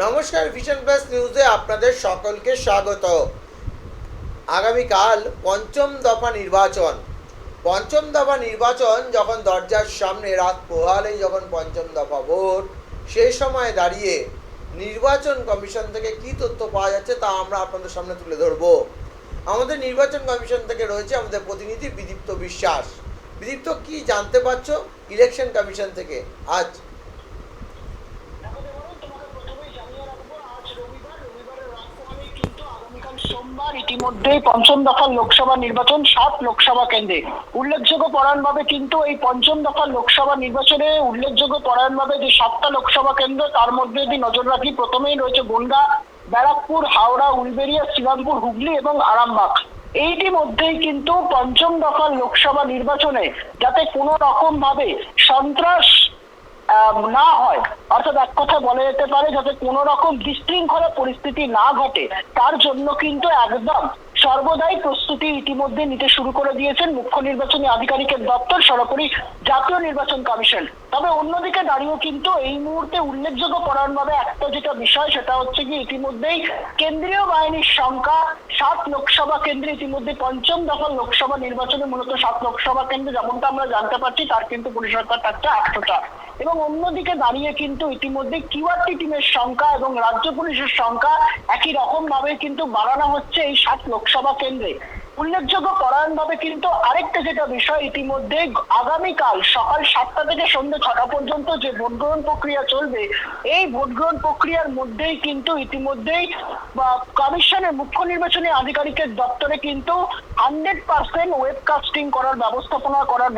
নমস্কার, vision plus নিউজে আপনাদের সকলকে স্বাগত। আগামীকাল পঞ্চম দফা নির্বাচন যখন দরজার সামনে, রাত পোহালেই যখন পঞ্চম দফা ভোট, সেই সময় দাঁড়িয়ে নির্বাচন কমিশন থেকে কি তথ্য পাওয়া যাচ্ছে তা আমরা আপনাদের সামনে তুলে ধরব। আমাদের নির্বাচন কমিশন থেকে রয়েছে আমাদের প্রতিনিধি বিদীপ্ত বিশ্বাস। বিদীপ্ত, কি জানতে পারছো ইলেকশন কমিশন থেকে আজ? সোমবার ইতিমধ্যেই পঞ্চম দফার লোকসভা নির্বাচন 7 লোকসভা কেন্দ্রে। উল্লেখযোগ্য পরায়ণভাবে কিন্তু এই পঞ্চম দফার লোকসভা নির্বাচনে উল্লেখযোগ্য পরায়ণভাবে যে 7টা লোকসভা কেন্দ্র, তার মধ্যে যদি নজর রাখি, প্রথমেই রয়েছে বনগাঁ, ব্যারাকপুর, হাওড়া, উলবেড়িয়া, শ্রীরামপুর, হুগলি এবং আরামবাগ। এইটি মধ্যেই কিন্তু পঞ্চম দফার লোকসভা নির্বাচনে যাতে কোনো রকম ভাবে সন্ত্রাস না হয়, অর্থাৎ এক কথা বলা যেতে পারে যাতে কোনো রকম বিশৃঙ্খলা পরিস্থিতি না ঘটে, তার জন্য কিন্তু একদম সর্বদাই প্রস্তুতি ইতিমধ্যে নিতে শুরু করে দিয়েছেন মুখ্য নির্বাচনী আধিকারিকের দপ্তর, সর্বোপরি জাতীয় নির্বাচন কমিশন। তবে অন্যদিকে দাঁড়িয়েও কিন্তু এই মুহূর্তে উল্লেখযোগ্য পরায়ণভাবে একটা যেটা বিষয়, সেটা হচ্ছে কি ইতিমধ্যেই কেন্দ্রীয় বাহিনীর সংখ্যা 7 লোকসভা কেন্দ্রে, ইতিমধ্যে পঞ্চম দফা লোকসভা নির্বাচনে মূলত 7 লোকসভা কেন্দ্রে যেমনটা আমরা জানতে পারছি, তার কিন্তু পরিসংখ্যান থাকছে 800টা। এবং অন্যদিকে দাঁড়িয়ে কিন্তু ইতিমধ্যে কিউআরটি টিমের সংখ্যা এবং রাজ্য পুলিশের সংখ্যা একই রকম ভাবে কিন্তু বাড়ানো হচ্ছে এই 7 লোকসভা কেন্দ্রে। উল্লেখযোগ্য পরায়ণভাবে কিন্তু আরেকটা যেটা বিষয়, ইতিমধ্যে আগামীকাল সকাল 7টা থেকে সন্ধ্যে 6টা পর্যন্ত যে ভোট গ্রহণ প্রক্রিয়া চলবে, এই ভোট গ্রহণ প্রক্রিয়ার মধ্যেই কিন্তু ইতিমধ্যেই কমিশনের মুখ্য নির্বাচনী আধিকারিকের দপ্তরে কিন্তু 100% ওয়েবকাস্টিং করার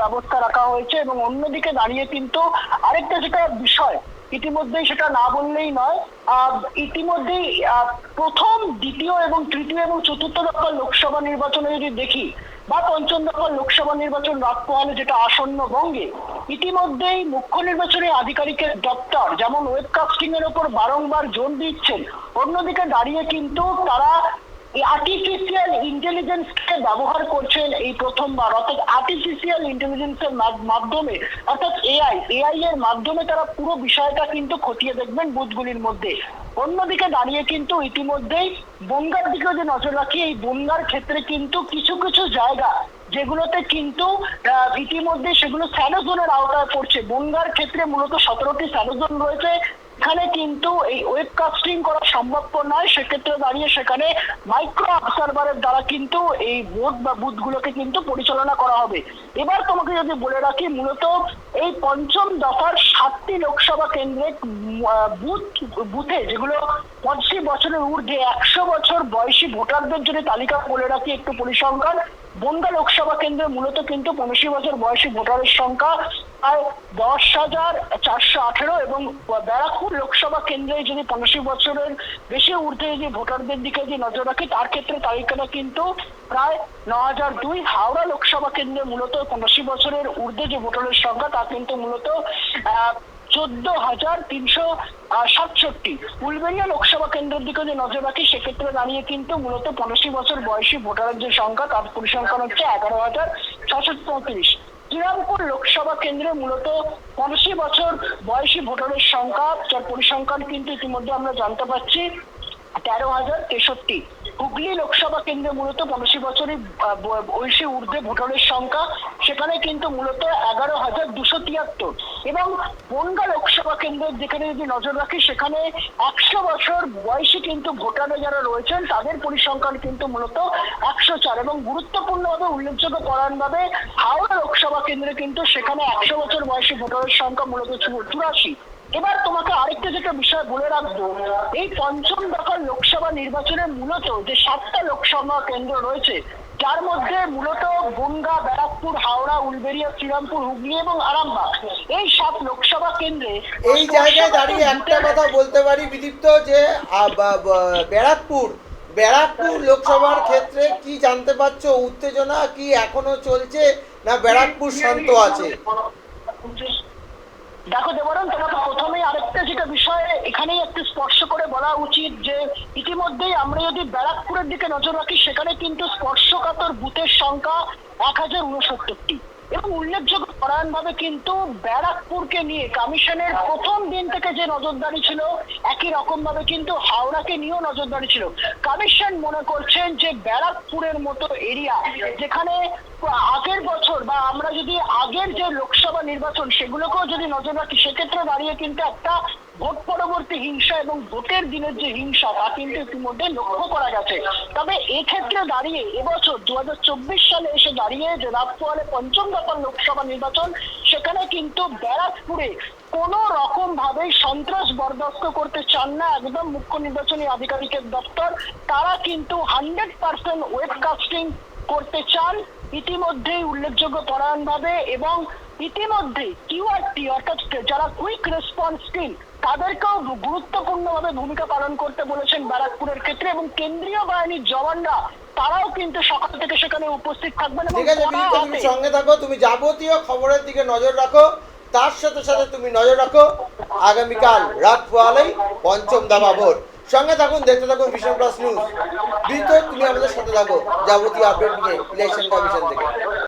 ব্যবস্থা রাখা হয়েছে। এবং অন্যদিকে দাঁড়িয়ে কিন্তু আরেকটা যেটা বিষয়, ইতিমধ্যেই সেটা না বললেই নয়, ইতিমধ্যেই প্রথম, দ্বিতীয় এবং তৃতীয় এবং চতুর্থ দফার লোকসভা নির্বাচনে যদি দেখি, বা পঞ্চম দফার লোকসভা নির্বাচন রাত পোহালে যেটা আসন্ন বঙ্গে, ইতিমধ্যেই মুখ্য নির্বাচনী আধিকারিকের দপ্তর যেমন ওয়েবকাস্টিং এর উপর বারংবার জোর দিচ্ছেন, অন্যদিকে দাঁড়িয়ে কিন্তু তারা আর্টিফিশিয়াল ইন্টেলিজেন্সকে ব্যবহার করছেন এই প্রথমবার, অর্থাৎ আর্টিফিশিয়াল ইন্টেলিজেন্সের মাধ্যমে, অর্থাৎ এআই এর মাধ্যমে তারা পুরো বিষয়টা কিন্তু খতিয়ে দেখবেন বুথগুলির মধ্যে। অন্যদিকে দাঁড়িয়ে কিন্তু ইতিমধ্যেই বনগাঁর দিকে যদি নজর রাখি, এই বনগাঁর ক্ষেত্রে কিন্তু কিছু কিছু জায়গা যেগুলোতে কিন্তু ইতিমধ্যে সেগুলো স্যালো জোনের আওতায় পড়ছে। বনগাঁর ক্ষেত্রে মূলত 17টি স্যালো জোন রয়েছে, এখানে কিন্তু এই ওয়েবকাস্টিং করা সম্ভবপর নয়, সেক্ষেত্রে দাঁড়িয়ে সেখানে মাইক্রো অবজারভারের দ্বারা কিন্তু এই ভোট বা বুথগুলোকে কিন্তু পরিচালনা করা হবে। এবার তোমাকে যদি বলে রাখি, মূলত এই পঞ্চম দফার 7টি লোকসভা কেন্দ্রে বুথে যেগুলো 85 বছরের ঊর্ধ্বে 100 বছর বয়সী ভোটারদের যদি তালিকা বলে রাখি একটু পরিসংখ্যান, বনগাঁ লোকসভা কেন্দ্রে মূলত কিন্তু 85 বছর বয়সী ভোটারের সংখ্যা প্রায় 10,418, এবং ব্যারাকপুর লোকসভা কেন্দ্রে যদি 85 বছরের বেশি ঊর্ধ্বে যে ভোটারদের দিকে যদি নজর রাখি, তার ক্ষেত্রে তালিকাটা কিন্তু প্রায় 9,002। হাওড়া লোকসভা কেন্দ্রে মূলত 85 বছরের ঊর্ধ্বে যে ভোটারের সংখ্যা, তা কিন্তু মূলত 14,367। উলবেড়িয়া লোকসভা কেন্দ্রের দিকে যদি নজর রাখি, সেক্ষেত্রে দাঁড়িয়ে কিন্তু মূলত 85 বছর বয়সী ভোটারের যে সংখ্যা, তার পরিসংখ্যান হচ্ছে 11,634। শ্রীরামপুর লোকসভা কেন্দ্রে মূলত 85 বছর বয়সী ভোটারের সংখ্যা, যার পরিসংখ্যান কিন্তু ইতিমধ্যে আমরা জানতে পারছি 13,063। হুগলি লোকসভা কেন্দ্রে মূলত 85 বছরের বয়সী ঊর্ধ্বে ভোটারের সংখ্যা, সেখানে কিন্তু মূলত 11,273। এবং বনগাঁ লোকসভা কেন্দ্রের যেখানে যদি নজর রাখি, সেখানে 100 বছর বয়সী কিন্তু ভোটারে যারা রয়েছেন, তাদের পরিসংখ্যান কিন্তু মূলত 104। এবং গুরুত্বপূর্ণভাবে উল্লেখযোগ্য পরায়ণভাবে হাওড়া লোকসভা কেন্দ্রে কিন্তু সেখানে 100 বছর বয়সী ভোটারের সংখ্যা মূলত 84। এবার তোমাকে আরেকটা যেটা বিষয় বলে রাখবো, এই পঞ্চম দফার লোকসভা নির্বাচনে মূলত যে 7টা লোকসভা কেন্দ্র রয়েছে, যার মধ্যে মূলত বনগাঁ, ব্যারাকপুর, হাওড়া, উলবেড়িয়া, শ্রীরামপুর, হুগলি এবং আরামবাগ, এই 7 লোকসভা কেন্দ্রে এই জায়গায় দাঁড়িয়ে একটা কথা বলতে পারি বিদীপ্ত, যে ব্যারাকপুর লোকসভার ক্ষেত্রে কি জানতে পারছো? উত্তেজনা কি এখনো চলছে, না ব্যারাকপুর শান্ত আছে? দেখো দেবরণ, তোমাকে প্রথমেই আরেকটা যেটা বিষয় এখানেই একটু স্পর্শ করে বলা উচিত, যে ইতিমধ্যেই আমরা যদি ব্যারাকপুরের দিকে নজর রাখি, সেখানে কিন্তু স্পর্শকাতর বুথের সংখ্যা 1,069টি। এবং উল্লেখযোগ্য পরায়ণভাবে কিন্তু ব্যারাকপুরকে নিয়ে কমিশনের প্রথম দিন থেকে যে নজরদারি ছিল, একই রকম ভাবে কিন্তু হাওড়াকে নিয়েও নজরদারি ছিল। কমিশন মনে করছেন যে ব্যারাকপুরের মতো এরিয়া, যেখানে আগের বছর বা আমরা যদি আগের যে লোকসভা নির্বাচন সেগুলোকেও যদি নজর রাখি, সেক্ষেত্রে দাঁড়িয়ে কিন্তু একটা ভোট পরবর্তী হিংসা এবং ভোটের দিনের যে হিংসা তা কিন্তু ইতিমধ্যে লক্ষ্য করা গেছে। তবে এক্ষেত্রে দাঁড়িয়ে এবছর 2024 সালে এসে দাঁড়িয়ে যে রাত পোহালে পঞ্চম দফার লোকসভা নির্বাচন, সেখানে কিন্তু ব্যারাকপুরে কোন রকম ভাবে সন্ত্রাস বরদাস্ত করতে চান না একদম মুখ্য নির্বাচনী আধিকারিকের দপ্তর। তারা কিন্তু 100% ওয়েবকাস্টিং করতে চান ইতিমধ্যেই উল্লেখযোগ্য পরায়ণভাবে, এবং ইতিমধ্যে কিউআরটি অর্থাৎ যারা কুইক রেসপন্স টিম তাদেরকেও গুরুত্বপূর্ণভাবে ভূমিকা পালন করতে বলেছেন ব্যারাকপুরের ক্ষেত্রে, এবং কেন্দ্রীয় বাহিনীর জওয়ানরা তারাও কিন্তু সকাল থেকে সেখানে উপস্থিত থাকবেন। এবং ঠিক আছে বিনীতা, তুমি সঙ্গে থাকো, তুমি যাবতীয় খবরের দিকে নজর রাখো, তার সাথে সাথে তুমি নজর রাখো আগামীকাল রাত পোহালেই পঞ্চম দফা ভোট। সঙ্গে থাকুন, দেখতে থাকুন ভিশন প্লাস নিউজ। বিনীতা, তুমি আমাদের সাথে থাকো যাবতীয় আপডেট নিয়ে ইলেকশন কমিশন থেকে।